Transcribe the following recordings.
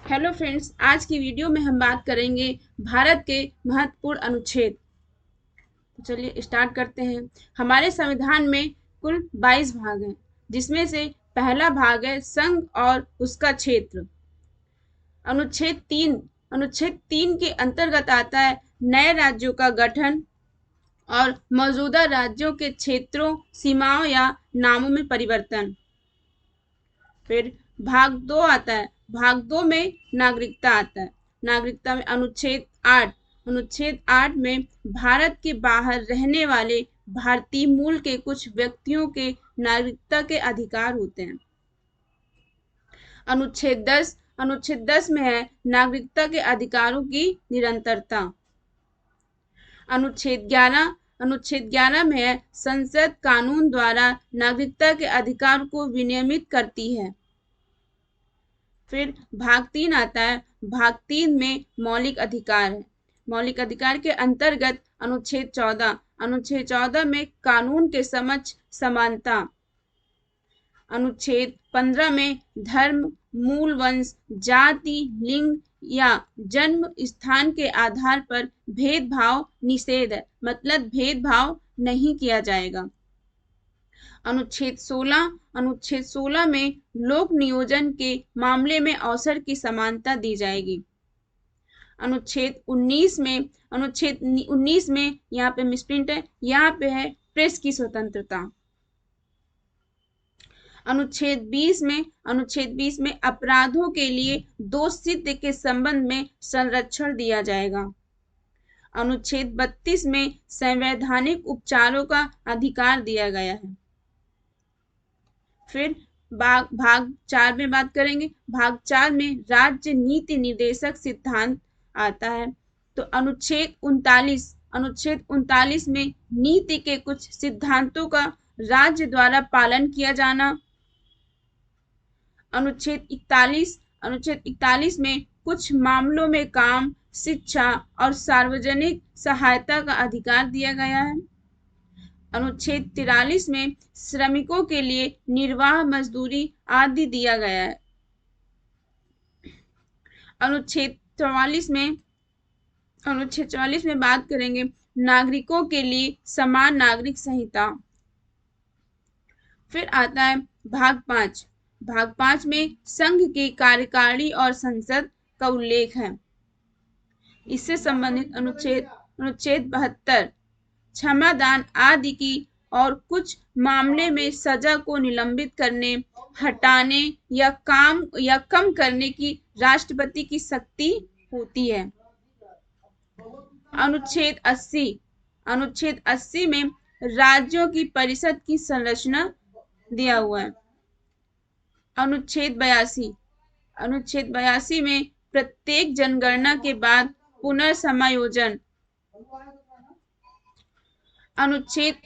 Hello friends, आज की video में हम बात करेंगे भारत के महत्वपूर्ण अनुच्छेद। तो चलिए स्टार्ट करते हैं। हमारे संविधान में कुल 22 भाग हैं, जिसमें से पहला भाग है संघ और उसका क्षेत्र। अनुच्छेद 3 के अंतर्गत आता है नए राज्यों का गठन और मौजूदा राज्यों के क्षेत्रों, सीमाओं या नामों में परिवर्तन। फिर भाग 2 आता है। भाग 2 में नागरिकता आता है। नागरिकता में अनुच्छेद 8 में भारत के बाहर रहने वाले भारतीय मूल के कुछ व्यक्तियों के नागरिकता के अधिकार होते हैं। अनुच्छेद 10 में है नागरिकता के अधिकारों की निरंतरता। अनुच्छेद 11 में है संसद कानून द्वारा नागरिकता के अधिकार को विनियमित करती है। फिर भाग 3 आता है। भाग 3 में मौलिक अधिकार है। मौलिक अधिकार के अंतर्गत अनुच्छेद 14 में कानून के समक्ष समानता। अनुच्छेद 15 में धर्म, मूल वंश, जाति, लिंग या जन्म स्थान के आधार पर भेदभाव निषेध है, मतलब भेदभाव नहीं किया जाएगा। अनुच्छेद 16 में लोक नियोजन के मामले में अवसर की समानता दी जाएगी। अनुच्छेद 19 में यहाँ पे मिसप्रिंट है, यहाँ पे है प्रेस की स्वतंत्रता। अनुच्छेद 20 में अपराधों के लिए दोषसिद्धि के संबंध में संरक्षण दिया जाएगा। अनुच्छेद 32 में संवैधानिक उपचारों का अधिकार दिया गया है। फिर भाग 4 में बात करेंगे। भाग 4 में राज्य नीति निर्देशक सिद्धांत आता है। तो अनुच्छेद 39 में नीति के कुछ सिद्धांतों का राज्य द्वारा पालन किया जाना। अनुच्छेद 41 में कुछ मामलों में काम, शिक्षा और सार्वजनिक सहायता का अधिकार दिया गया है। अनुच्छेद 43 में श्रमिकों के लिए निर्वाह मजदूरी आदि दिया गया है। अनुच्छेद 44 में बात करेंगे नागरिकों के लिए समान नागरिक संहिता। फिर आता है भाग 5 में संघ की कार्यकारिणी और संसद का उल्लेख है। इससे संबंधित अनुच्छेद 72 क्षमादान आदि की और कुछ मामले में सजा को निलंबित करने, हटाने या कम करने की राष्ट्रपति की शक्ति होती है। अनुच्छेद 80 में राज्यों की परिषद की संरचना दिया हुआ है। अनुच्छेद 82 में प्रत्येक जनगणना के बाद पुनर्समायोजन। अनुच्छेद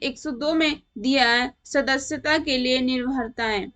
102 में दिया है सदस्यता के लिए निर्भरताएं।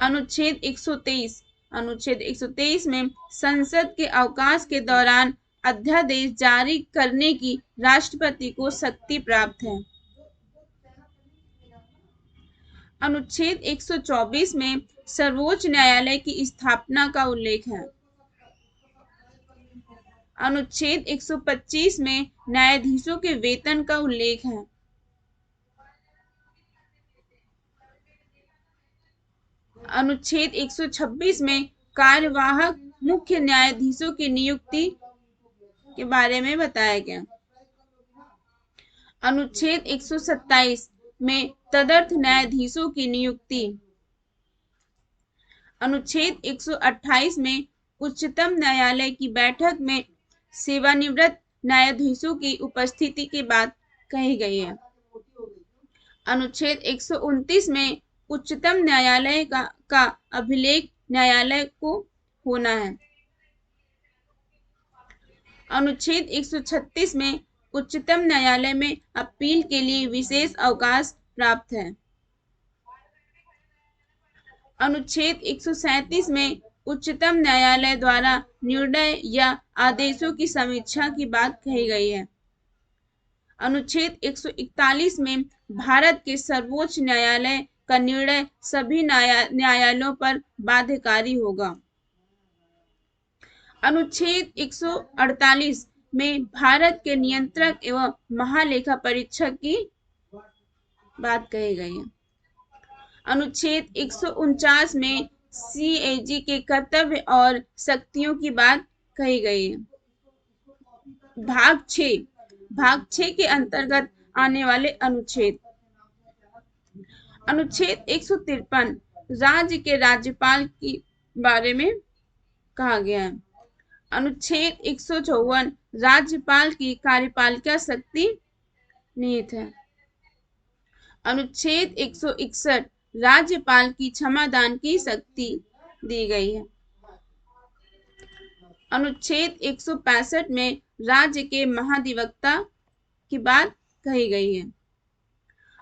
अनुच्छेद 123 में संसद के अवकाश के दौरान अध्यादेश जारी करने की राष्ट्रपति को शक्ति प्राप्त है। अनुच्छेद 124 में सर्वोच्च न्यायालय की स्थापना का उल्लेख है। अनुच्छेद 125 में न्यायाधीशों के वेतन का उल्लेख है। अनुच्छेद 126 में कार्यवाहक मुख्य न्यायाधीशों की नियुक्ति के बारे में बताया गया। अनुच्छेद 127 में तदर्थ न्यायाधीशों की नियुक्ति। अनुच्छेद 128 में उच्चतम न्यायालय की बैठक में सेवानिवृत्त न्यायाधीशों की उपस्थिति की बात कही गई है। अनुच्छेद 129 में उच्चतम न्यायालय का अभिलेख न्यायालय को होना है। अनुच्छेद 136 में उच्चतम न्यायालय में अपील के लिए विशेष अवकाश प्राप्त है। अनुच्छेद 137 में उच्चतम न्यायालय द्वारा निर्णय या आदेशों की समीक्षा की बात कही गई है। अनुच्छेद 141 में भारत के सर्वोच्च न्यायालय का निर्णय सभी न्यायालयों पर बाध्यकारी होगा। अनुच्छेद 148 में भारत के नियंत्रक एवं महालेखा परीक्षक की बात कही गई है। अनुच्छेद 149 में सीएजी के कर्तव्य और शक्तियों की बात कही गई है। भाग 6 के अंतर्गत आने वाले अनुच्छेद। अनुच्छेद 153 राज्य के राज्यपाल के बारे में कहा गया है। अनुच्छेद 154 राज्यपाल की कार्यपालिका शक्ति निहित है। अनुच्छेद 161 राज्यपाल की क्षमादान की शक्ति दी गई है। अनुच्छेद 165 में राज्य के महाधिवक्ता की बात कही गई है।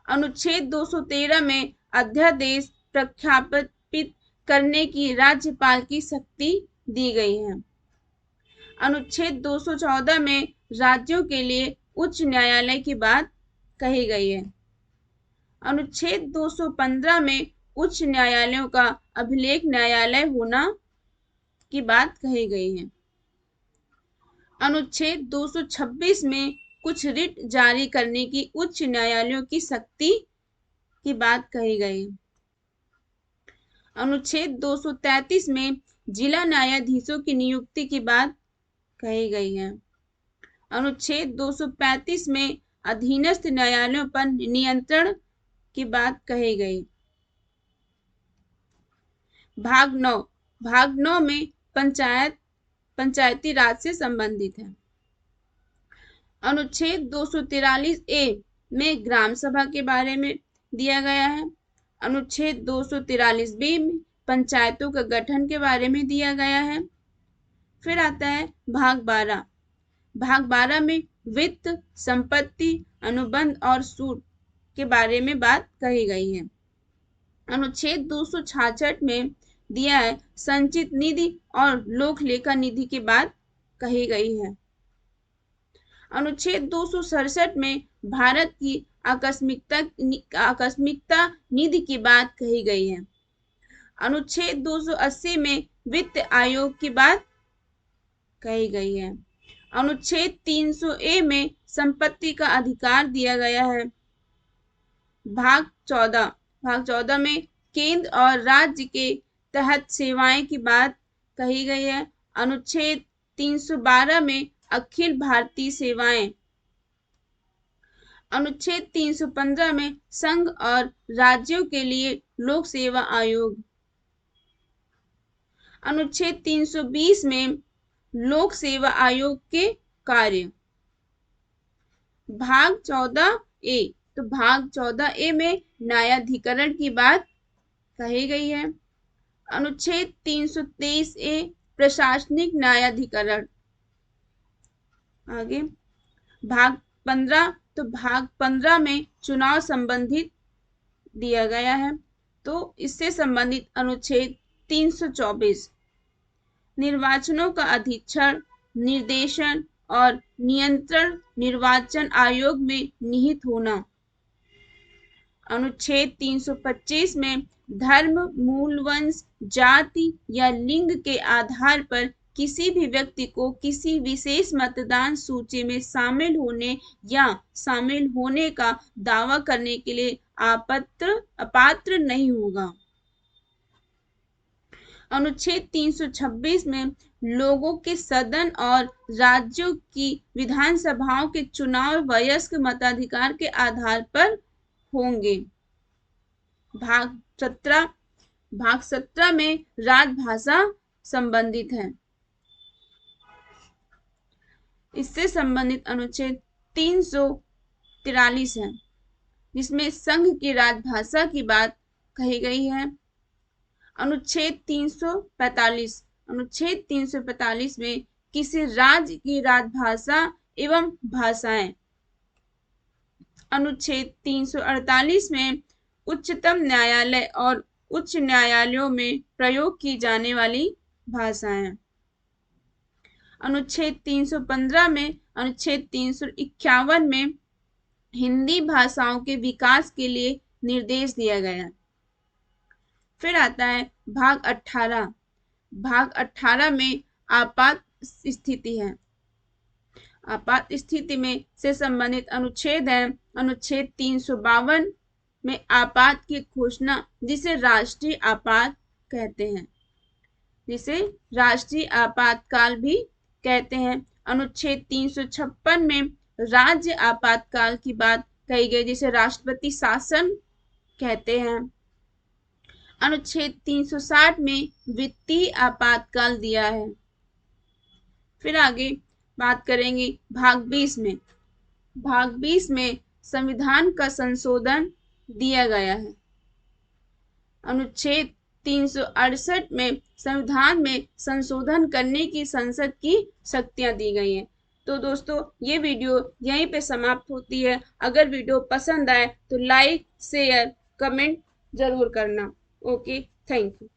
अनुच्छेद 213 में अध्यादेश प्रख्यापित करने की राज्यपाल की शक्ति दी गई है। अनुच्छेद 214 में राज्यों के लिए उच्च न्यायालय की बात कही गई है। अनुच्छेद 215 में उच्च न्यायालयों का अभिलेख न्यायालय होना की बात कही गई है। अनुच्छेद 226 में कुछ रिट जारी करने की उच्च न्यायालयों की शक्ति की बात कही गई। अनुच्छेद 233 में जिला न्यायाधीशों की नियुक्ति की बात कही गई है। अनुच्छेद 235 में अधीनस्थ न्यायालयों पर नियंत्रण की बात कही गई। भाग 9 में पंचायती राज से संबंधित है। अनुच्छेद 243 ए में ग्राम सभा के बारे में दिया गया है। अनुच्छेद 243 बी में पंचायतों का गठन के बारे में दिया गया है। फिर आता है भाग 12। भाग 12 में वित्त, संपत्ति, अनुबंध और सूट के बारे में बात कही गई है। अनुच्छेद 266 में दिया है संचित निधि और लोक लेखा निधि की बात कही गई है। अनुच्छेद 267 में भारत की आकस्मिकता निधि की बात कही गई है। अनुच्छेद 280 में वित्त आयोग की बात कही गई है। अनुच्छेद 300 ए में संपत्ति का अधिकार दिया गया है। भाग 14 में केंद्र और राज्य के तहत सेवाएं की बात कही गई है। अनुच्छेद 312 में अखिल भारतीय सेवाएं। अनुच्छेद 315 में संघ और राज्यों के लिए लोक सेवा आयोग। अनुच्छेद 320 में लोक सेवा आयोग के कार्य। भाग 14 ए, तो भाग 14 ए में न्यायाधिकरण की बात कही गई है। अनुच्छेद 323 ए प्रशासनिक न्यायाधिकरण। आगे भाग 15, तो भाग 15 में चुनाव संबंधित दिया गया है। तो इससे संबंधित अनुच्छेद 324 निर्वाचनों का अधीक्षण, निर्देशन और नियंत्रण निर्वाचन आयोग में निहित होना। अनुच्छेद 325 में धर्म, मूल वंश, जाति या लिंग के आधार पर किसी भी व्यक्ति को किसी विशेष मतदान सूची में शामिल होने या शामिल होने का दावा करने के लिए अपात्र नहीं होगा। अनुच्छेद 326 में लोगों के सदन और राज्यों की विधानसभाओं के चुनाव वयस्क मताधिकार के आधार पर होंगे। भाग 17 में राजभाषा संबंधित है। इससे संबंधित अनुच्छेद 343 है, जिसमें संघ की राजभाषा की बात कही गई है। अनुच्छेद 345 में किसी राज्य की राजभाषा एवं भाषाएं। अनुच्छेद 348 में उच्चतम न्यायालय और उच्च न्यायालयों में प्रयोग की जाने वाली भाषाएं। अनुच्छेद 315 में अनुच्छेद 351 में हिंदी भाषाओं के विकास के लिए निर्देश दिया गया। फिर आता है भाग 18। भाग 18 में आपात स्थिति है। आपात स्थिति में से संबंधित अनुच्छेद है अनुच्छेद 352 में आपात की घोषणा, जिसे राष्ट्रीय आपात कहते हैं, जिसे राष्ट्रीय आपातकाल भी कहते हैं। अनुच्छेद 356 में राज्य आपातकाल की बात कही गई, जिसे राष्ट्रपति शासन कहते हैं। अनुच्छेद 360 में वित्तीय आपातकाल दिया है। फिर आगे बात करेंगे भाग 20 में। भाग 20 में संविधान का संशोधन दिया गया है। अनुच्छेद 368 में संविधान में संशोधन करने की संसद की शक्तियां दी गई हैं। तो दोस्तों ये वीडियो यहीं पे समाप्त होती है। अगर वीडियो पसंद आए तो लाइक शेयर कमेंट जरूर करना। Okay, thank you.